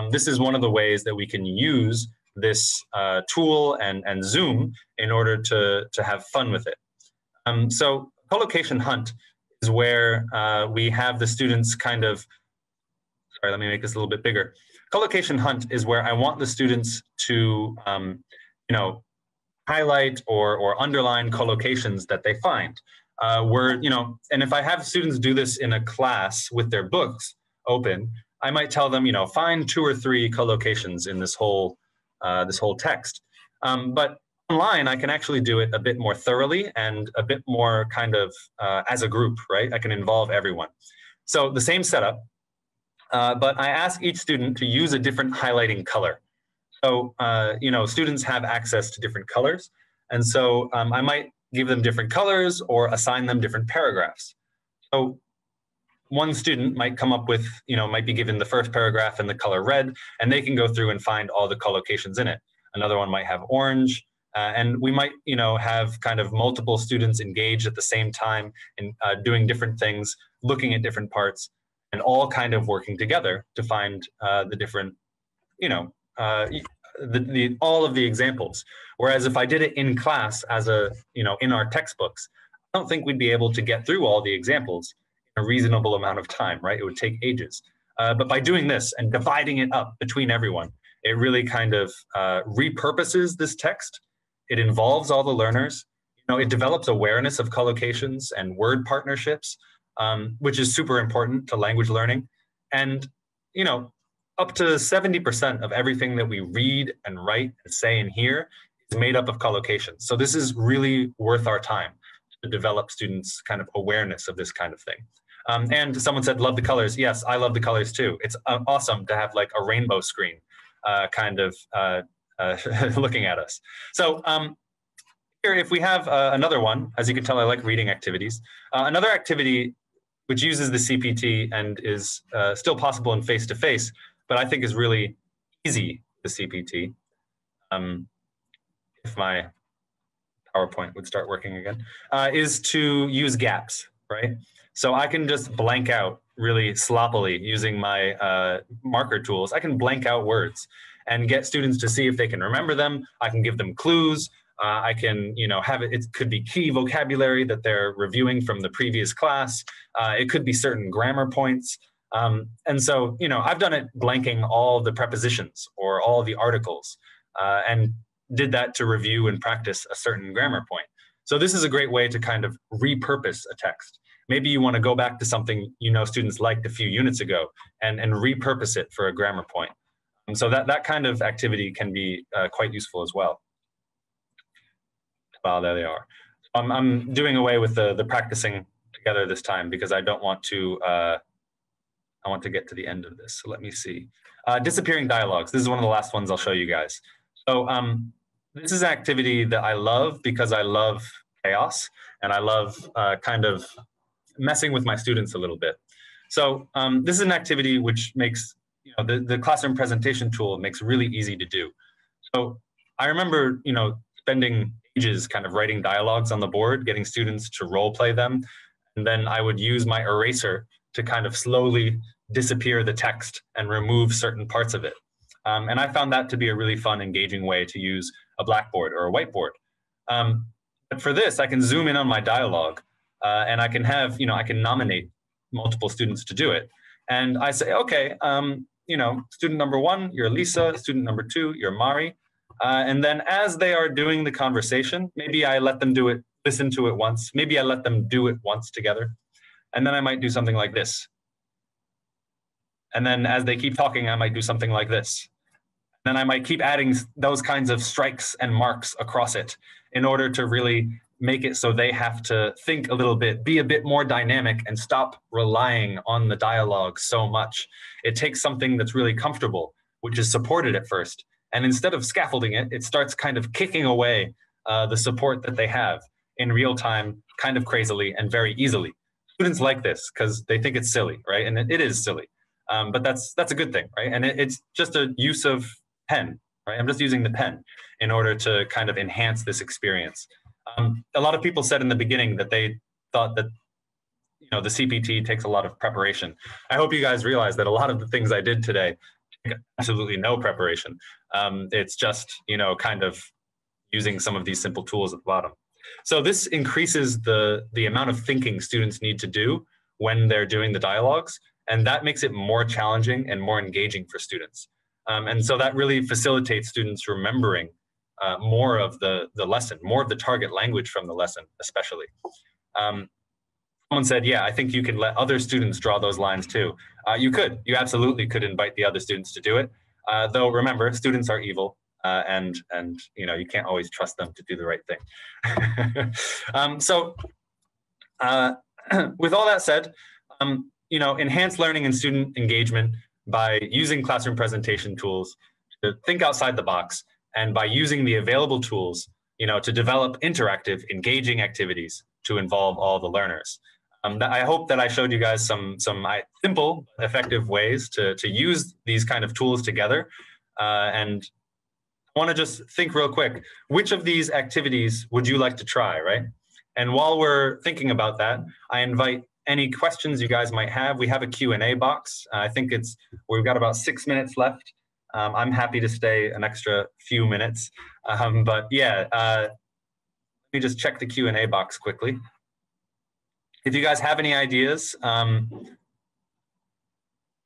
This is one of the ways that we can use this tool and Zoom in order to have fun with it. So collocation hunt is where we have the students kind of, sorry, let me make this a little bit bigger. Collocation hunt is where I want the students to, highlight or underline collocations that they find. And if I have students do this in a class with their books open, I might tell them, find 2 or 3 collocations in this whole text. But online, I can actually do it a bit more thoroughly and a bit more kind of as a group, right? I can involve everyone. So the same setup, but I ask each student to use a different highlighting color. So, students have access to different colors. And so I might give them different colors or assign them different paragraphs. So one student might come up with, might be given the first paragraph in the color red, and they can go through and find all the collocations in it. Another one might have orange, and we might, have kind of multiple students engaged at the same time and doing different things, looking at different parts, and all kind of working together to find the different, all of the examples. Whereas if I did it in class as in our textbooks, I don't think we'd be able to get through all the examples in a reasonable amount of time, right? It would take ages. But by doing this and dividing it up between everyone, it really kind of repurposes this text. It involves all the learners. It develops awareness of collocations and word partnerships, which is super important to language learning. And, up to 70% of everything that we read and write and say and hear is made up of collocations. So this is really worth our time to develop students' kind of awareness of this kind of thing. And someone said, love the colors. Yes, I love the colors too. It's awesome to have like a rainbow screen looking at us. So here, if we have another one, as you can tell, I like reading activities. Another activity which uses the CPT and is still possible in face-to-face, but I think is really easy, the CPT. If my PowerPoint would start working again, is to use gaps, right? So I can just blank out really sloppily using my marker tools. I can blank out words and get students to see if they can remember them. I can give them clues. I can, have it could be key vocabulary that they're reviewing from the previous class. It could be certain grammar points. And so, I've done it blanking all the prepositions or all the articles and did that to review and practice a certain grammar point. So this is a great way to kind of repurpose a text. Maybe you want to go back to something students liked a few units ago and repurpose it for a grammar point. And so that kind of activity can be quite useful as well. Well, there they are. I'm doing away with the practicing together this time because I don't want to, I want to get to the end of this. So let me see. Disappearing dialogues. This is one of the last ones I'll show you guys. So this is an activity that I love because I love chaos and I love kind of messing with my students a little bit. So this is an activity which makes, the classroom presentation tool makes really easy to do. So I remember, spending ages kind of writing dialogues on the board, getting students to role play them. And then I would use my eraser to kind of slowly disappear the text and remove certain parts of it. And I found that to be a really fun, engaging way to use a blackboard or a whiteboard. But for this, I can zoom in on my dialogue and I can have, I can nominate multiple students to do it. And I say, okay, student number 1, you're Lisa, student number 2, you're Mari. And then as they are doing the conversation, maybe I let them do it, listen to it once. Maybe I let them do it once together. And then I might do something like this. And then as they keep talking, I might do something like this. Then I might keep adding those kinds of strikes and marks across it in order to really make it so they have to think a little bit, be a bit more dynamic and stop relying on the dialogue so much. It takes something that's really comfortable, which is supported at first. And instead of scaffolding it, it starts kind of kicking away the support that they have in real time, kind of crazily and very easily. Students like this because they think it's silly, right? And it is silly, but that's a good thing, right? And it's just a use of pen, right? I'm just using the pen in order to kind of enhance this experience. A lot of people said in the beginning that they thought that the CPT takes a lot of preparation. I hope you guys realize that a lot of the things I did today take absolutely no preparation. It's just kind of using some of these simple tools at the bottom. So this increases the amount of thinking students need to do when they're doing the dialogues, and that makes it more challenging and more engaging for students. And so that really facilitates students remembering more of the lesson, more of the target language from the lesson, especially. Someone said, yeah, I think you can let other students draw those lines too. You absolutely could invite the other students to do it. Though remember, students are evil and you can't always trust them to do the right thing. With all that said, enhance learning and student engagement by using classroom presentation tools to think outside the box, and by using the available tools, to develop interactive, engaging activities to involve all the learners. I hope that I showed you guys some simple, effective ways to use these kind of tools together. And I want to just think real quick, which of these activities would you like to try, right? And while we're thinking about that, I invite any questions you guys might have. We have a Q&A box. I think we've got about 6 minutes left. I'm happy to stay an extra few minutes. But yeah, let me just check the Q&A box quickly. If you guys have any ideas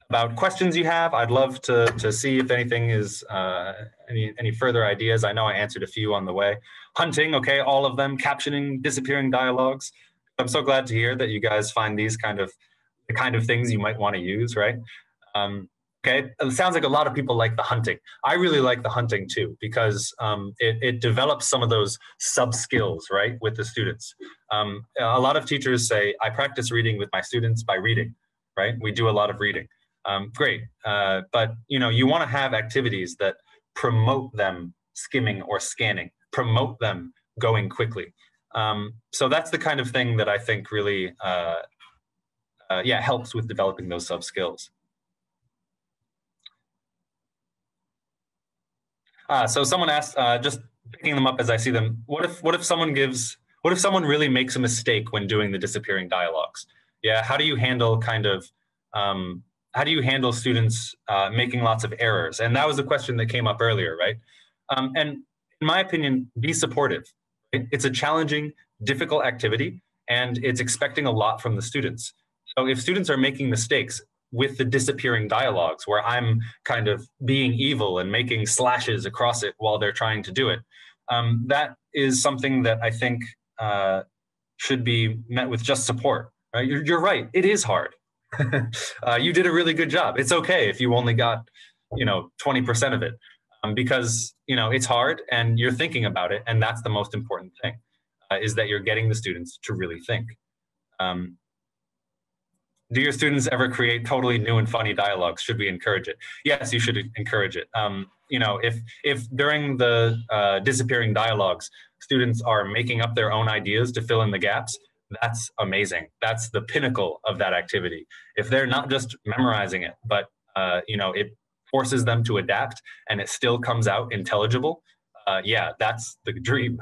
about questions you have, I'd love to see if anything is any further ideas. I know I answered a few on the way. Hunting, okay, all of them. Captioning, disappearing dialogues. I'm so glad to hear that you guys find these the kind of things you might want to use, right? Okay, it sounds like a lot of people like the hunting. I really like the hunting too, because it develops some of those sub-skills, right, with the students. A lot of teachers say, I practice reading with my students by reading, right? We do a lot of reading. Great, but you want to have activities that promote them skimming or scanning, promote them going quickly. So that's the kind of thing that I think really, helps with developing those sub-skills. So someone asked, just picking them up as I see them, what if someone really makes a mistake when doing the disappearing dialogues? Yeah, how do you handle students making lots of errors? And that was a question that came up earlier, right? And in my opinion, be supportive. It's a challenging, difficult activity, and it's expecting a lot from the students. So if students are making mistakes with the disappearing dialogues, where I'm kind of being evil and making slashes across it while they're trying to do it, that is something that I think should be met with just support. Right? You're right. It is hard. You did a really good job. It's okay if you only got 20% of it, because it's hard and you're thinking about it, and that's the most important thing, is that you're getting the students to really think. Do your students ever create totally new and funny dialogues? Should we encourage it? Yes, you should encourage it. If during the disappearing dialogues, students are making up their own ideas to fill in the gaps, that's amazing. That's the pinnacle of that activity. If they're not just memorizing it, but it forces them to adapt and it still comes out intelligible, yeah, that's the dream.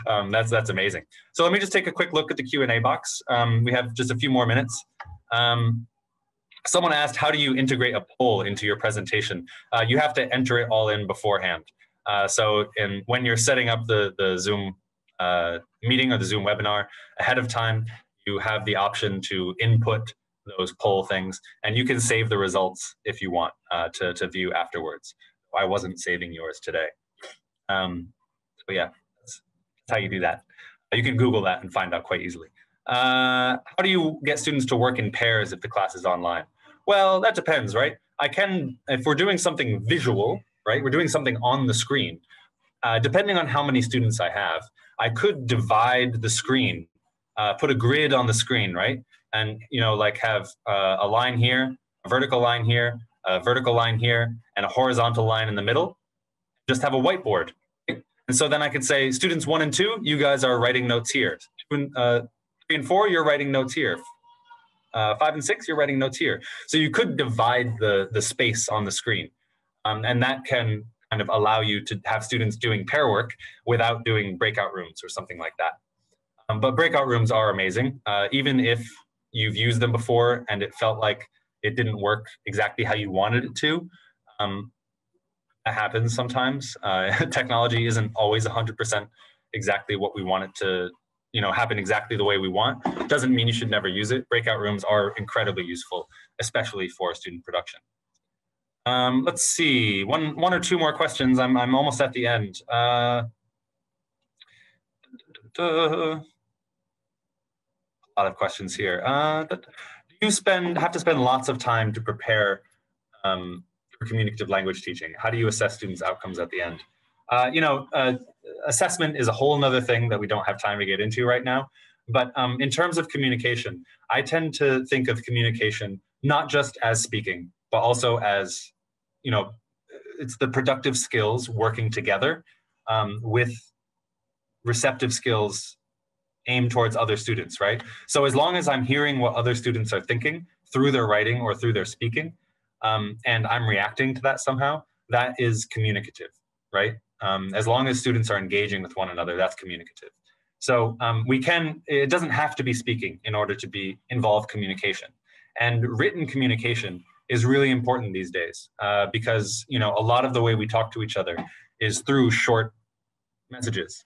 That's amazing. So let me just take a quick look at the Q&A box. We have just a few more minutes. Someone asked, how do you integrate a poll into your presentation? You have to enter it all in beforehand. When you're setting up the Zoom meeting or the Zoom webinar ahead of time, you have the option to input those poll things, and you can save the results if you want to view afterwards. I wasn't saving yours today. So yeah, that's how you do that. You can Google that and find out quite easily. How do you get students to work in pairs if the class is online? Well, that depends, right? If we're doing something visual, right? We're doing something on the screen. Depending on how many students I have, I could divide the screen, put a grid on the screen, right? And, like have a line here, a vertical line here, a vertical line here, and a horizontal line in the middle. Just have a whiteboard. And so then I could say, students 1 and 2, you guys are writing notes here. 3 and 4, you're writing notes here. 5 and 6, you're writing notes here. So you could divide the space on the screen. And that can kind of allow you to have students doing pair work without doing breakout rooms or something like that. But breakout rooms are amazing. Even if you've used them before and it felt like it didn't work exactly how you wanted it to, that happens sometimes. Technology isn't always 100% exactly what we want it to, happen exactly the way we want. Doesn't mean you should never use it. Breakout rooms are incredibly useful, especially for student production. Let's see, one or two more questions. I'm almost at the end. A lot of questions here. Do you have to spend lots of time to prepare for communicative language teaching? How do you assess students' outcomes at the end? Assessment is a whole nother thing that we don't have time to get into right now. But in terms of communication, I tend to think of communication not just as speaking, but also as, it's the productive skills working together with receptive skills aimed towards other students, right? So as long as I'm hearing what other students are thinking through their writing or through their speaking, and I'm reacting to that somehow, that is communicative, right? As long as students are engaging with one another, that's communicative. So it doesn't have to be speaking in order to involve communication. And written communication is really important these days because, a lot of the way we talk to each other is through short messages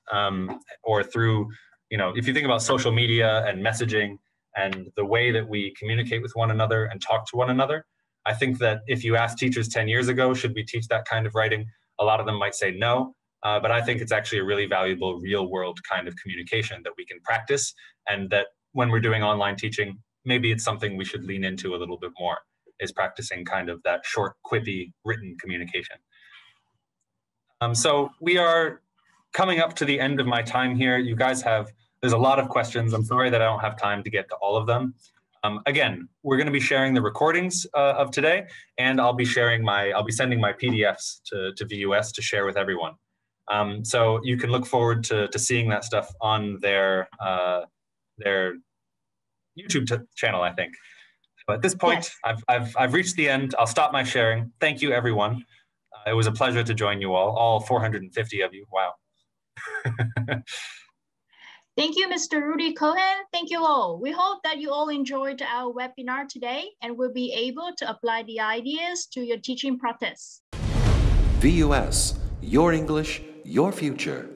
or through, if you think about social media and messaging and the way that we communicate with one another and talk to one another, I think that if you ask teachers 10 years ago, should we teach that kind of writing? A lot of them might say no, but I think it's actually a really valuable real world kind of communication that we can practice, and that when we're doing online teaching, maybe it's something we should lean into a little bit more. is practicing kind of that short, quippy written communication. So we are coming up to the end of my time here. You guys there's a lot of questions. I'm sorry that I don't have time to get to all of them. Again, we're going to be sharing the recordings of today, and I'll be sending my PDFs to VUS to share with everyone. So you can look forward to seeing that stuff on their YouTube channel, I think. So at this point, yes. I've reached the end. I'll stop my sharing. Thank you, everyone. It was a pleasure to join you all 450 of you. Wow. Thank you, Mr. Rudi Cohen. Thank you all. We hope that you all enjoyed our webinar today and will be able to apply the ideas to your teaching practice. VUS, your English, your future.